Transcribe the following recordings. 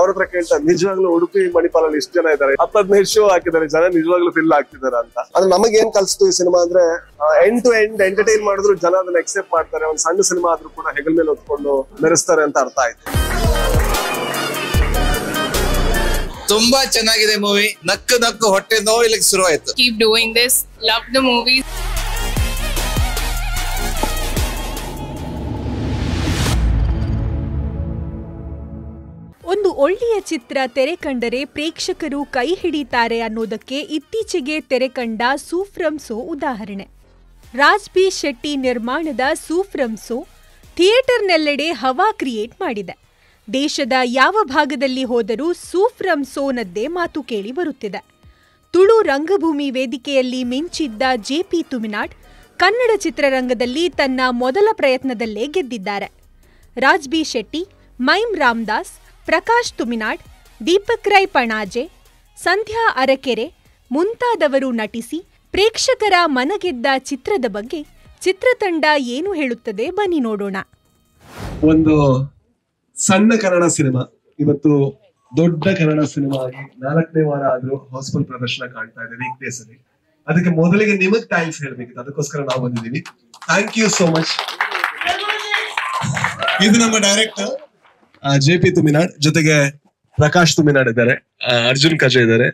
ಅವ್ರ ಹತ್ರ ಕೇಳ್ತಾರೆ ನಿಜವಾಗ್ಲೂ ಉಡುಪಿ ಮಣಿಪಾಲಲ್ಲಿ ಇಷ್ಟು ಜನ ಇದ್ದಾರೆ, 10-15 ಶೋ ಹಾಕಿದ್ದಾರೆ, ಜನ ನಿಜವಾಗ್ಲೂ ಫಿಲ್ ಆಗ್ತಿದ್ದಾರೆ ಅಂತ. ಅಂದ್ರೆ ನಮಗೆ ಏನ್ ಕಲ್ಸ್ತು ಈ ಸಿನಿಮಾ ಅಂದ್ರೆ ಎಂಡ್ ಟು ಎಂಡ್ ಎಂಟರ್ಟೈನ್ ಮಾಡಿದ್ರು ಜನ ಅದನ್ನ ಎಕ್ಸೆಪ್ಟ್ ಮಾಡ್ತಾರೆ. ಒಂದ್ ಸಣ್ಣ ಸಿನಿಮಾ ಆದ್ರೂ ಕೂಡ ಹೆಗಲ್ ಮೇಲೆ ಹೊತ್ಕೊಂಡು ಮೆರೆಸ್ತಾರೆ ಅಂತ ಅರ್ಥ ಆಯ್ತು. ತುಂಬಾ ಚೆನ್ನಾಗಿದೆ ಮೂವಿ. ನಕ್ಕು ಹೊಟ್ಟೆ ನೋವಿಲಿಕ್ಕೆ ಶುರುವಾಯ್ತು. Keep doing this. Love the movie. ಒಂದು ಒಳ್ಳೆಯ ಚಿತ್ರ ತೆರೆ ಕಂಡರೆ ಪ್ರೇಕ್ಷಕರು ಕೈ ಹಿಡಿತಾರೆ ಅನ್ನೋದಕ್ಕೆ ಇತ್ತೀಚೆಗೆ ತೆರೆ ಕಂಡ ಸೂಫ್ರಮ್ ಸೋ ಉದಾಹರಣೆ. ರಾಜ್ ಬಿ ಶೆಟ್ಟಿ ನಿರ್ಮಾಣದ ಸೂಫ್ರಮ್ ಸೋ ಥಿಯೇಟರ್ನೆಲ್ಲೆಡೆ ಹವಾ ಕ್ರಿಯೇಟ್ ಮಾಡಿದೆ. ದೇಶದ ಯಾವ ಭಾಗದಲ್ಲಿ ಹೋದರೂ ಸೂಫ್ರಮ್ ಸೋನದ್ದೇ ಮಾತು ಕೇಳಿ ಬರುತ್ತಿದೆ. ತುಳು ರಂಗಭೂಮಿ ವೇದಿಕೆಯಲ್ಲಿ ಮಿಂಚಿದ್ದ ಜೆಪಿ ತುಮಿನಾಡ್ ಕನ್ನಡ ಚಿತ್ರರಂಗದಲ್ಲಿ ತನ್ನ ಮೊದಲ ಪ್ರಯತ್ನದಲ್ಲೇ ಗೆದ್ದಿದ್ದಾರೆ. ರಾಜ್ ಬಿ ಶೆಟ್ಟಿ, ಮೈಮ್ ರಾಮದಾಸ್, ಪ್ರಕಾಶ್ ತುಮಿನಾಡ್, ದೀಪಕ್ ರೈ ಪಣಾಜೆ, ಸಂಧ್ಯಾ ಅರಕೆರೆ ಮುಂತಾದವರು ನಟಿಸಿ ಪ್ರೇಕ್ಷಕರ ಮನಗೆದ್ದ ಚಿತ್ರದ ಬಗ್ಗೆ ಚಿತ್ರತಂಡ ಏನು ಹೇಳುತ್ತದೆ ಬನ್ನಿ ನೋಡೋಣ. ಒಂದು ಸಣ್ಣ ಕನ್ನಡ ಸಿನಿಮಾ ಇವತ್ತು ದೊಡ್ಡ ಕನ್ನಡ ಸಿನಿಮಾ ಆಗಿ 4ನೇ ವಾರ ಆದ್ರೂ ಹೌಸ್ಫುಲ್ ಪ್ರದರ್ಶನ ಕಾಣ್ತಾ ಇದೆ ವೀಕ್ ಡೇಸ್ ಅಲ್ಲಿ. ಅದಕ್ಕೆ ಮೊದಲಿಗೆ ನಿಮಗ್ ಥ್ಯಾಂಕ್ಸ್ ಹೇಳ್ಬೇಕಿತ್ತು, ಅದಕ್ಕೋಸ್ಕರ ನಾವು ಬಂದಿದ್ದೀವಿ. Thank you so much. ಇದು ನಮ್ಮ ಡೈರೆಕ್ಟರ್ ಜೆಪಿ ತುಮಿನಾಡ್, ಜೊತೆಗೆ ಪ್ರಕಾಶ್ ತುಮಿನಾಡ್ ಇದ್ದಾರೆ, ಅರ್ಜುನ್ ಕಜೆ ಇದ್ದಾರೆ,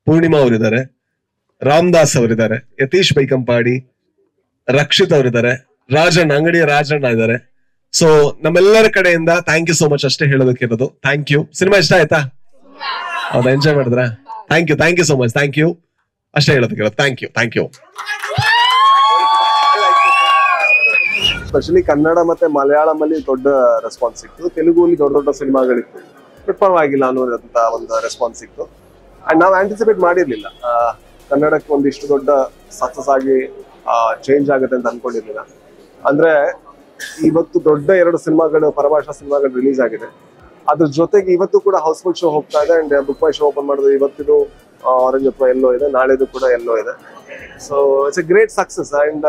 ಪೂರ್ಣಿಮಾ ಅವರಿದ್ದಾರೆ, ರಾಮದಾಸ್ ಅವರಿದ್ದಾರೆ, ಯತೀಶ್ ಬೈಕಂಪಾಡಿ, ರಕ್ಷಿತ್ ಅವರಿದ್ದಾರೆ, ಅಂಗಡಿಯ ರಾಜಣ್ಣ ಇದ್ದಾರೆ. ಸೊ ನಮ್ಮೆಲ್ಲರ ಕಡೆಯಿಂದ ಥ್ಯಾಂಕ್ ಯು ಸೋ ಮಚ್ ಅಷ್ಟೇ ಹೇಳೋದಕ್ಕಿರೋದು. Thank you. ಸಿನಿಮಾ ಇಷ್ಟ ಆಯ್ತಾ? ಹೌದಾ? ಎಂಜಾಯ್ ಮಾಡಿದ್ರ? Thank you so much. Thank you ಅಷ್ಟೇ ಹೇಳೋದಕ್ಕಿರೋದು. Thank you. ಸ್ಪೆಷಲಿ ಕನ್ನಡ ಮತ್ತೆ ಮಲಯಾಳಂ ಅಲ್ಲಿ ದೊಡ್ಡ ರೆಸ್ಪಾನ್ಸ್ ಸಿಕ್ತು, ತೆಲುಗುಲಿ ದೊಡ್ಡ ಸಿನಿಮಾಗಳಿತ್ತು, ಬಟ್ ಪರವಾಗಿಲ್ಲ ಅನ್ನೋದಂತ ಒಂದು ರೆಸ್ಪಾನ್ಸ್ ಸಿಕ್ತು. ಅಂಡ್ ನಾವು ಆಂಟಿಸಿಪೇಟ್ ಮಾಡಿರ್ಲಿಲ್ಲ ಕನ್ನಡಕ್ಕೆ ಒಂದಿಷ್ಟು ದೊಡ್ಡ ಸಕ್ಸಸ್ ಆಗಿ ಚೇಂಜ್ ಆಗುತ್ತೆ ಅಂತ ಅನ್ಕೊಂಡಿರ್ಲಿಲ್ಲ. ಅಂದ್ರೆ ಇವತ್ತು ದೊಡ್ಡ 2 ಸಿನಿಮಾಗಳು, ಪರಭಾಷಾ ಸಿನಿಮಾಗಳು ರಿಲೀಸ್ ಆಗಿದೆ. ಅದ್ರ ಜೊತೆಗೆ ಇವತ್ತು ಕೂಡ ಹೌಸ್ಫುಲ್ ಶೋ ಹೋಗ್ತಾ ಇದೆ. And book my show open ಮಾಡೋದು ಇವತ್ತಿದು ಆರೆಂಜ್ ಅಥವಾ ಎಲ್ಲೋ ಇದೆ, ನಾಳೆದು ಕೂಡ ಎಲ್ಲೋ ಇದೆ. So it's A great success. And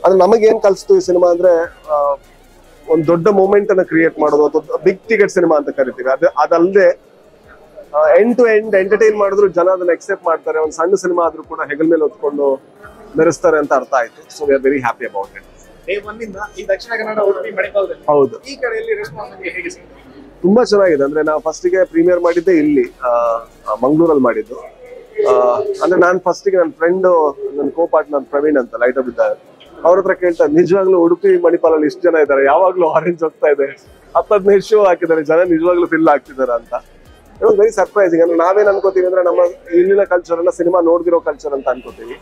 ಅದು ನಮಗೇನ್ ಕಲ್ಸ್ತು ಈ ಸಿನಿಮಾ ಅಂದ್ರೆ ಒಂದು ದೊಡ್ಡ ಮೂಮೆಂಟ್ ಅನ್ನ ಕ್ರಿಯೇಟ್ ಮಾಡೋದು, ಅಥವಾ ಬಿಗ್ ಟಿಕೆಟ್ ಸಿನಿಮಾ ಅಂತ ಕರಿತೀವಿ. ಅದಲ್ಲದೆ ಎಂಡ್ ಟು ಎಂಡ್ ಎಂಟರ್ಟೈನ್ ಮಾಡಿದ್ರು ಜನ ಅದನ್ನ ಎಕ್ಸೆಪ್ಟ್ ಮಾಡ್ತಾರೆ. ಒಂದು ಸಣ್ಣ ಸಿನಿಮಾ ಆದ್ರೂ ಕೂಡ ಹೆಗಲ್ ಮೇಲೆ ಹೊತ್ಕೊಂಡು ಮೆರೆಸ್ತಾರೆ ಅಂತ ಅರ್ಥ ಆಯ್ತು. So we are very happy about it. ಹೌದು, ತುಂಬಾ ಚೆನ್ನಾಗಿದೆ. ಅಂದ್ರೆ ನಾವು ಫಸ್ಟಿಗೆ ಪ್ರೀಮಿಯರ್ ಮಾಡಿದ್ದೆ ಇಲ್ಲಿ ಮಂಗಳೂರಲ್ಲಿ ಮಾಡಿದ್ದು. ಅಂದ್ರೆ ನಾನು ಫಸ್ಟಿಗೆ ನನ್ನ ಫ್ರೆಂಡ್, ನನ್ನ ಕೋ ಪಾರ್ಟ್ನರ್ ಪ್ರವೀಣ್ ಅಂತ ಲೈಟ್ ಅಪ್ ಇದ್ದಾರೆ, ಅವ್ರ ಹತ್ರ ಕೇಳ್ತಾರೆ ನಿಜವಾಗ್ಲೂ ಉಡುಪಿ ಮಣಿಪಾಲಲ್ಲಿ ಇಷ್ಟು ಜನ ಇದ್ದಾರೆ, ಯಾವಾಗ್ಲೂ ಆರೆಂಜ್ ಹೋಗ್ತಾ ಇದೆ, 10-15 ಶೋ ಹಾಕಿದ್ದಾರೆ, ಜನ ನಿಜವಾಗ್ಲೂ ಫಿಲ್ ಆಗ್ತಿದ್ದಾರೆ ಅಂತ. It was very surprising. ಅಂದ್ರೆ ನಾವೇನ್ ಅನ್ಕೋತೀವಿ ಅಂದ್ರೆ ನಮ್ಮ ಇಲ್ಲಿನ ಕಲ್ಚರ್ ಎಲ್ಲ ಸಿನಿಮಾ ನೋಡ್ದಿರೋ ಕಲ್ಚರ್ ಅಂತ ಅನ್ಕೋತೀವಿ.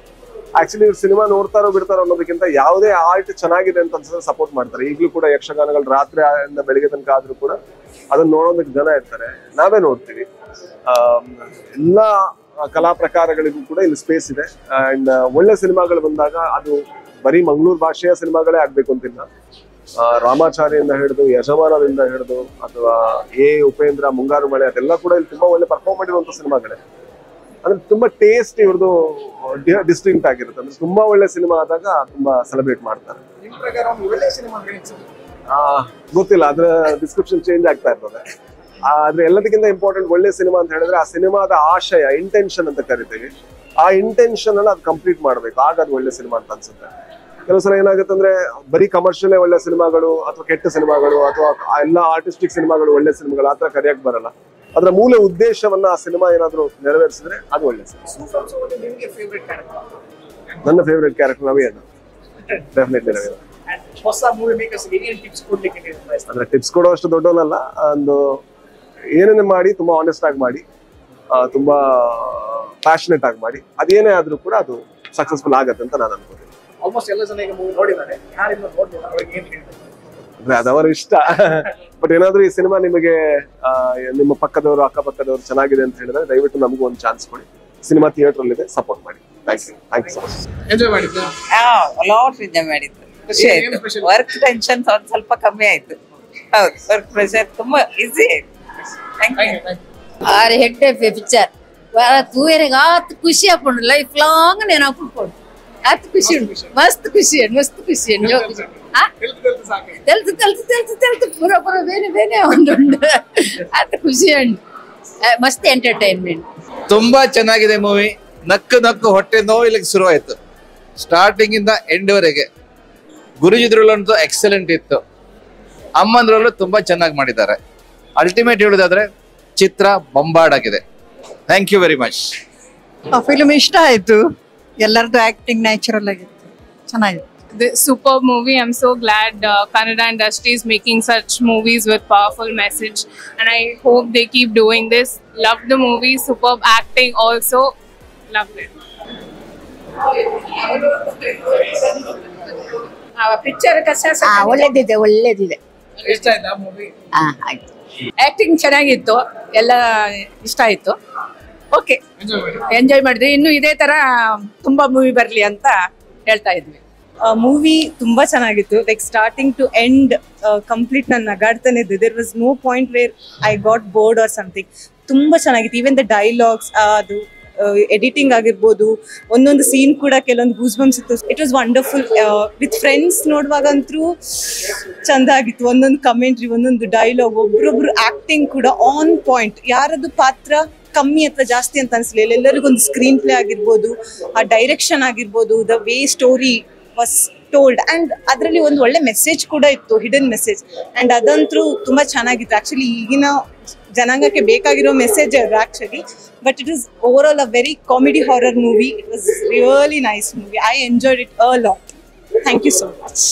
ಆಕ್ಚುಲಿ ಇವ್ರು ಸಿನಿಮಾ ನೋಡ್ತಾರೋ ಬಿಡ್ತಾರೋ ಅನ್ನೋದಕ್ಕಿಂತ ಯಾವುದೇ ಆರ್ಟ್ ಚೆನ್ನಾಗಿದೆ ಅಂತ ಅನ್ಸಿದ್ರೆ ಸಪೋರ್ಟ್ ಮಾಡ್ತಾರೆ. ಈಗಲೂ ಕೂಡ ಯಕ್ಷಗಾನಗಳು ರಾತ್ರಿ ಇಂದ ಬೆಳಿಗ್ಗೆ ತನಕ ಆದ್ರೂ ಕೂಡ ಅದನ್ನ ನೋಡೋದಕ್ಕೆ ಜನ ಇರ್ತಾರೆ, ನಾವೇ ನೋಡ್ತೀವಿ. ಎಲ್ಲಾ ಕಲಾ ಪ್ರಕಾರಗಳಿಗೂ ಕೂಡ ಇಲ್ಲಿ ಸ್ಪೇಸ್ ಇದೆ. ಅಂಡ್ ಒಳ್ಳೆ ಸಿನಿಮಾಗಳು ಬಂದಾಗ ಅದು ಬರೀ ಮಂಗಳೂರು ಭಾಷೆಯ ಸಿನಿಮಾಗಳೇ ಆಗ್ಬೇಕು ಅಂತಿಲ್ಲ. ರಾಮಾಚಾರ್ಯಿಂದ ಹಿಡಿದು, ಯಜಮಾನದಿಂದ ಹಿಡಿದು, ಅಥವಾ ಉಪೇಂದ್ರ, ಮುಂಗಾರು ಮಳೆ, ಅದೆಲ್ಲ ಕೂಡ ಇಲ್ಲಿ ತುಂಬಾ ಒಳ್ಳೆ ಪರ್ಫಾರ್ಮ್ ಮಾಡಿರುವಂತ ಸಿನಿಮಾಗಳೇ. ಅಂದ್ರೆ ತುಂಬಾ ಟೇಸ್ಟ್ ಇವ್ರದ್ದು ಡಿಸ್ಟಿಂಕ್ಟ್ ಆಗಿರುತ್ತೆ. ಅಂದ್ರೆ ತುಂಬಾ ಒಳ್ಳೆ ಸಿನಿಮಾ ಆದಾಗ ತುಂಬಾ ಸೆಲೆಬ್ರೇಟ್ ಮಾಡ್ತಾರೆ. ಗೊತ್ತಿಲ್ಲ, ಅದ್ರ ಡಿಸ್ಕ್ರಿಪ್ಷನ್ ಚೇಂಜ್ ಆಗ್ತಾ ಇರ್ತದೆ. ಆದ್ರೆ ಎಲ್ಲದಕ್ಕಿಂತ ಇಂಪಾರ್ಟೆಂಟ್ ಒಳ್ಳೆ ಸಿನಿಮಾ ಅಂತ ಹೇಳಿದ್ರೆ ಆ ಸಿನಿಮಾದ ಆಶಯ, ಇಂಟೆನ್ಷನ್ ಅಂತ ಕರಿತೀವಿ. ಆ ಇಂಟೆನ್ಷನ್ ಅನ್ನ ಅದು ಕಂಪ್ಲೀಟ್ ಮಾಡ್ಬೇಕು, ಆಗ ಅದು ಒಳ್ಳೆ ಸಿನಿಮಾ ಅಂತ ಅನ್ಸುತ್ತೆ. ಕೆಲವು ಸಲ ಏನಾಗುತ್ತೆ ಅಂದ್ರೆ ಬರೀ ಕಮರ್ಷಿಯಲ್ ಒಳ್ಳೆ ಸಿನಿಮಾಗಳು ಅಥವಾ ಕೆಟ್ಟ ಸಿನಿಮಾಗಳು ಅಥವಾ ಎಲ್ಲ ಆರ್ಟಿಸ್ಟಿಕ್ ಸಿನಿಮಾಗಳು ಒಳ್ಳೆ ಸಿನಿಮಾಗಳು ಆತರ ಕರೆಯಕ್ ಬರಲ್ಲ. ಅದರ ಮೂಲ ಉದ್ದೇಶವನ್ನ ಆ ಸಿನಿಮಾ ಏನಾದ್ರು ನೆರವೇರಿಸಿದ್ರೆ ಅದು ಒಳ್ಳೆ ಸಿನಿಮಾ. ನನ್ನ favourite character Naveen, definitely Naveen. ಅಂದ್ರೆ ಟಿಪ್ಸ್ ಕೊಡೋ ಅಷ್ಟು ದೊಡ್ಡವನಲ್ಲ, ಒಂದು ಏನೇನೇ ಮಾಡಿ ತುಂಬಾ ಆನೆಸ್ಟ್ ಆಗಿ ಮಾಡಿ, ತುಂಬಾ ಪ್ಯಾಷನೆಟ್ ಆಗಿ ಮಾಡಿ, ಅದೇನೇ ಆದ್ರೂ ಕೂಡ ಅದು ಸಕ್ಸಸ್ಫುಲ್ ಆಗತ್ತೆ ಅಂತ ನಾನು ಅನ್ಕೋತೀನಿ. ಅದವರ ಇಷ್ಟ. ಬಟ್ ಏನಾದ್ರೂ ಈ ಸಿನಿಮಾ ನಿಮಗೆ ನಿಮ್ಮ ಪಕ್ಕದವರು, ಅಕ್ಕಪಕ್ಕದವರು ಚೆನ್ನಾಗಿದೆ ಅಂತ ಹೇಳಿದ್ರೆ ದಯವಿಟ್ಟು ನಮಗೂ ಒಂದು ಚಾನ್ಸ್ ಕೊಡಿ. ಸಿನಿಮಾ ಥಿಯೇಟರ್ ಅಲ್ಲಿ ಇದೆ, ಸಪೋರ್ಟ್ ಮಾಡಿ. Thank you so much. Enjoy ಮಾಡಿದ್ರಾ? ಎಂಜಾಯ್ ಮಾಡಿದ್ದು. ವರ್ಕ್ ಟೆನ್ಷನ್ ಸ್ವಲ್ಪ ಕಮ್ಮಿ ಆಯ್ತು. ಹೌದು, ವರ್ಕ್ ಪ್ರೆಷರ್ ತುಂಬಾ ಈಸಿ ಆಯ್ತು. ಆರು ಹೆಡ್ಡೆ ಪಿಕ್ಚರ್ ತೂಯರಿಗೆ ಆತು ಖುಷಿ ಹಾಕೊಂಡು ಲೈಫ್ ಲಾಂಗ್ ನೆನಪು ಕೊಡು. ಅದು ಖುಷಿ ಉಂಟು, ಮಸ್ತ್ ಖುಷಿ ಉಂಟು, ಮಸ್ತ್ ಖುಷಿ ಉಂಟು, ಜೋ ಖುಷಿ. ತೆಲ್ತು ಪೂರ ಬೇರೆ ಬೇರೆ ಒಂದುಂಟು, ಅದು ಖುಷಿ ಉಂಟು, ಮಸ್ತ್ ಎಂಟರ್ಟೈನ್ಮೆಂಟ್. ತುಂಬಾ ಚೆನ್ನಾಗಿದೆ ಮೂವಿ. ನಕ್ಕು ಹೊಟ್ಟೆ ನೋವಿಲಿಕ್ಕೆ ಶುರುವಾಯ್ತು. ಸ್ಟಾರ್ಟಿಂಗ್ ಇಂದ ಎಂಡ್ ವರೆಗೆ. ಗುರುಜಿದ್ರಲ್ಲಂತೂ ಎಕ್ಸಲೆಂಟ್ ಇತ್ತು. ಅಮ್ಮಂದ್ರಲ್ಲೂ ತುಂಬಾ ಚೆನ್ನಾಗಿ ಮಾಡಿದ್ದಾರೆ. ಅಲ್ಟಿಮೇಟ್ ಹೇಳುದಾದ್ರೆ ಚಿತ್ರ ಬೊಂಬಾರ್ಡ್ ಆಗಿದೆ. Thank you very much. Film ಇಷ್ಟ ಆಯ್ತು, ಎಲ್ಲರದ್ದು ಆಕ್ಟಿಂಗ್ ನ್ಯಾಚುರಲ್ ಆಗಿತ್ತು, ಚೆನ್ನಾಗಿತ್ತು. The superb movie. I'm so glad Kannada industry is making such movies with powerful message, and I hope they keep doing this. Love the movie. Superb acting also. Loved it. Picture ಒಳ್ಳೇದಿದೆ. Acting ಚೆನ್ನಾಗಿತ್ತು, ಎಲ್ಲ ಇಷ್ಟ ಆಯ್ತು. Okay, enjoy ಮಾಡಿದ್ವಿ. ಇನ್ನು ಇದೇ ತರ ತುಂಬಾ ಮೂವಿ ಬರ್ಲಿ ಅಂತ ಹೇಳ್ತಾ ಇದ್ವಿ. ಮೂವಿ ತುಂಬಾ ಚೆನ್ನಾಗಿತ್ತು. Like starting to end complete ನಾನು ನಗಾಡ್ತಾನೆ ಇದ್ದೆ. There was no point where I got bored or something. ತುಂಬಾ ಚೆನ್ನಾಗಿತ್ತು. ಈವನ್ ದ ಡೈಲಾಗ್ಸ್, ಅದು ಎಡಿಟಿಂಗ್ ಆಗಿರ್ಬೋದು, ಒಂದೊಂದು ಸೀನ್ ಕೂಡ ಕೆಲವೊಂದು ಗೂಸ್ ಬಂಪ್ಸ್ ಇತ್ತು. It was wonderful. With friends ನೋಡುವಾಗಂತೂ ಚಂದ ಆಗಿತ್ತು. ಒಂದೊಂದು ಕಮೆಂಟ್ರಿ, ಒಂದೊಂದು ಡೈಲಾಗ್, ಒಬ್ರೊಬ್ರು ಆಕ್ಟಿಂಗ್ ಕೂಡ ಆನ್ ಪಾಯಿಂಟ್. ಯಾರದು ಪಾತ್ರ ಕಮ್ಮಿ ಅಥವಾ ಜಾಸ್ತಿ ಅಂತ ಅನ್ಸಲಿಲ್ಲ. ಎಲ್ಲರಿಗೂ ಒಂದು ಸ್ಕ್ರೀನ್ ಪ್ಲೇ ಆಗಿರ್ಬೋದು, ಆ ಡೈರೆಕ್ಷನ್ ಆಗಿರ್ಬೋದು, the way story was told, and ಅದರಲ್ಲಿ ಒಂದು ಒಳ್ಳೆ ಮೆಸೇಜ್ ಕೂಡ ಇತ್ತು, ಹಿಡನ್ ಮೆಸೇಜ್. ಅಂಡ್ ಅದಂತೂ ತುಂಬಾ ಚೆನ್ನಾಗಿತ್ತು. ಆಕ್ಚುಲಿ ಈಗಿನ ಜನಾಂಗಕ್ಕೆ ಬೇಕಾಗಿರೋ ಮೆಸೇಜ್ ಅದು actually. But it is overall a very comedy horror movie. It was really nice movie. I enjoyed it a lot. Thank you so much.